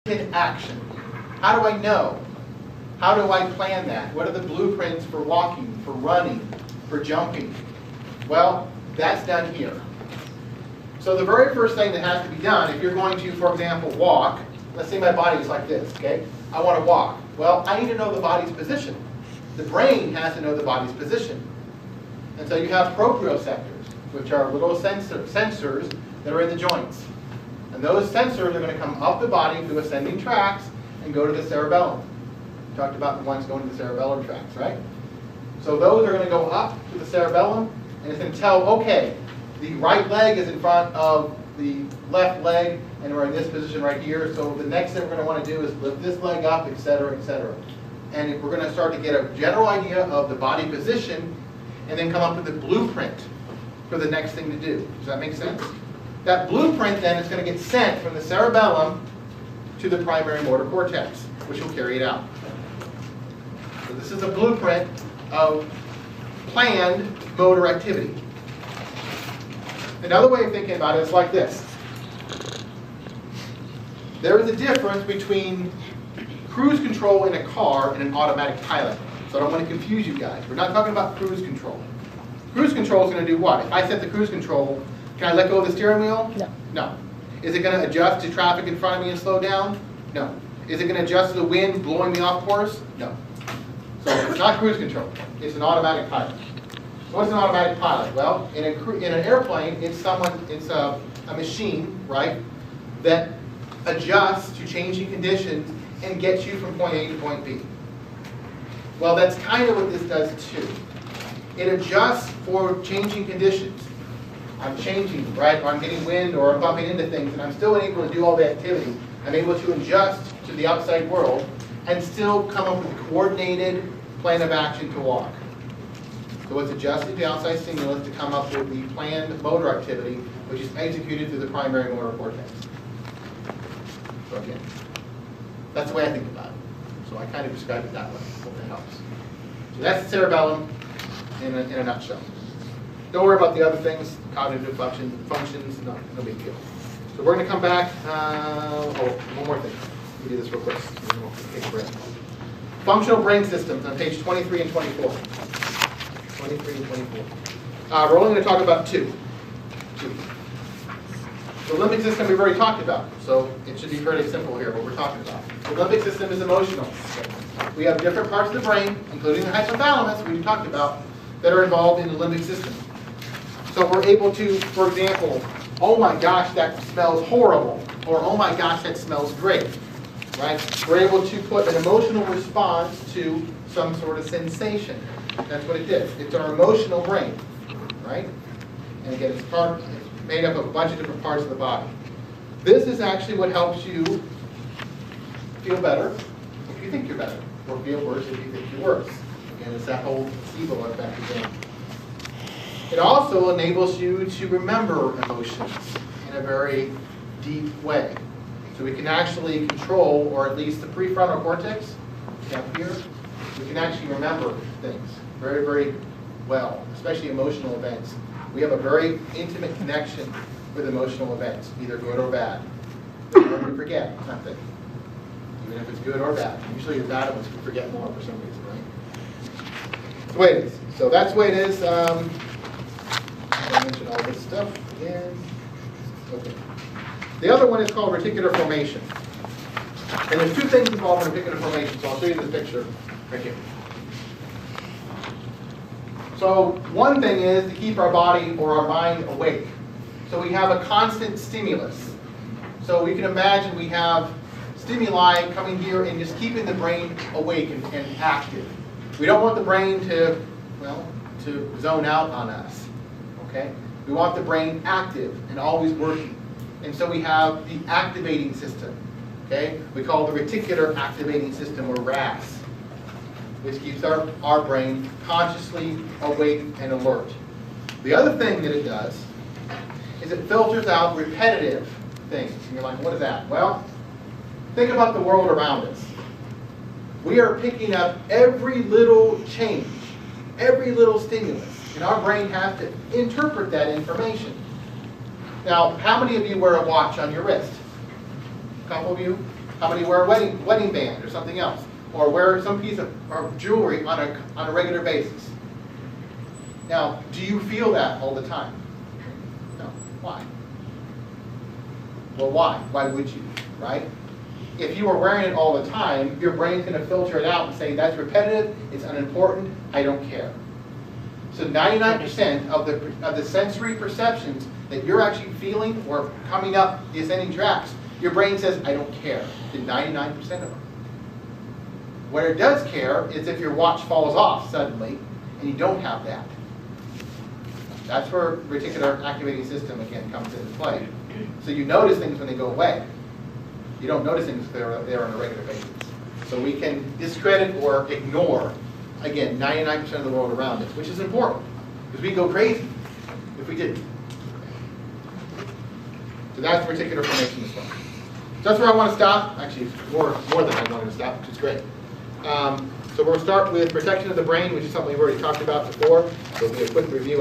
in action. How do I know? How do I plan that? What are the blueprints for walking, for running, for jumping? Well, that's done here. So the very first thing that has to be done, if you're going to, for example, walk, let's say my body is like this, okay? I want to walk. Well, I need to know the body's position. The brain has to know the body's position. And so you have proprioceptors, which are little sensors that are in the joints. And those sensors are going to come up the body through ascending tracts and go to the cerebellum. We talked about the ones going to the cerebellar tracts, right? So those are going to go up to the cerebellum, and it's going to tell, okay, the right leg is in front of the left leg, and we're in this position right here. So the next thing we're going to want to do is lift this leg up, etc., etc. And if we're going to start to get a general idea of the body position, and then come up with a blueprint for the next thing to do. Does that make sense? That blueprint then is going to get sent from the cerebellum to the primary motor cortex, which will carry it out. So this is a blueprint of planned motor activity. Another way of thinking about it is like this. There is a difference between cruise control in a car and an automatic pilot. So I don't want to confuse you guys. We're not talking about cruise control. Cruise control is going to do what? If I set the cruise control, can I let go of the steering wheel? No. No. Is it going to adjust to traffic in front of me and slow down? No. Is it going to adjust to the wind blowing me off course? No. So it's not cruise control. It's an automatic pilot. What's an automatic pilot? Well, in an airplane, it's a machine, right, that adjusts to changing conditions and gets you from point A to point B. Well, that's kind of what this does too. It adjusts for changing conditions. I'm changing, right, or I'm getting wind, or I'm bumping into things, and I'm still able to do all the activity. I'm able to adjust to the outside world and still come up with a coordinated plan of action to walk. So it's adjusting the outside stimulus to come up with the planned motor activity, which is executed through the primary motor cortex. So again, that's the way I think about it. So I kind of describe it that way. Hope that helps. So that's the cerebellum in a nutshell. Don't worry about the other things, cognitive functions, no big deal. So we're going to come back. One more thing. Let me do this real quick. We'll take a break. Functional brain systems on page 23 and 24. 23 and 24. We're only going to talk about two. The limbic system we've already talked about, so it should be fairly simple here what we're talking about. The limbic system is emotional. We have different parts of the brain, including the hypothalamus we talked about, that are involved in the limbic system. So we're able to, for example, oh my gosh, that smells horrible, or oh my gosh, that smells great, right? We're able to put an emotional response to some sort of sensation. That's what it is. It's our emotional brain, right? And again, it's made up of a bunch of different parts of the body. This is actually what helps you feel better if you think you're better, or feel worse if you think you're worse. Again, it's that whole placebo effect again. It also enables you to remember emotions in a very deep way. So we can actually control, or at least the prefrontal cortex, down here, we can actually remember things very, very well, especially emotional events. We have a very intimate connection with emotional events, either good or bad. We forget something, even if it's good or bad. Usually the bad ones we forget more for some reason, right? That's the way it is. So that's the way it is. I mentioned all this stuff again. Okay. The other one is called reticular formation. And there's two things involved in reticular formation, so I'll show you this picture right here. So one thing is to keep our body or our mind awake. So we have a constant stimulus. So we can imagine we have stimuli coming here and just keeping the brain awake and active. We don't want the brain to, well, to zone out on us. Okay? We want the brain active and always working. And so we have the activating system. Okay? We call the reticular activating system, or RAS, which keeps our brain consciously awake and alert. The other thing that it does is it filters out repetitive things. And you're like, what is that? Well, think about the world around us. We are picking up every little change, every little stimulus, and our brain has to interpret that information. Now, how many of you wear a watch on your wrist? A couple of you? How many wear a wedding band or something else? Or wear some piece of jewelry on a regular basis? Now, do you feel that all the time? No. Why? Well, why? Why would you, right? If you are wearing it all the time, your brain's going to filter it out and say, that's repetitive, it's unimportant, I don't care. So 99% of the sensory perceptions that you're actually feeling or coming up the ascending tracks, your brain says, I don't care, to 99% of them. Where it does care is if your watch falls off suddenly and you don't have that. That's where reticular activating system again comes into play. So you notice things when they go away. You don't notice things if they're there on a regular basis. So we can discredit or ignore, again, 99% of the world around us, which is important, because we go crazy if we didn't. So that's reticular formation as well. So that's where I want to stop. Actually, more than I wanted to stop, which is great. So we'll start with protection of the brain, which is something we've already talked about before. So it'll be a quick review.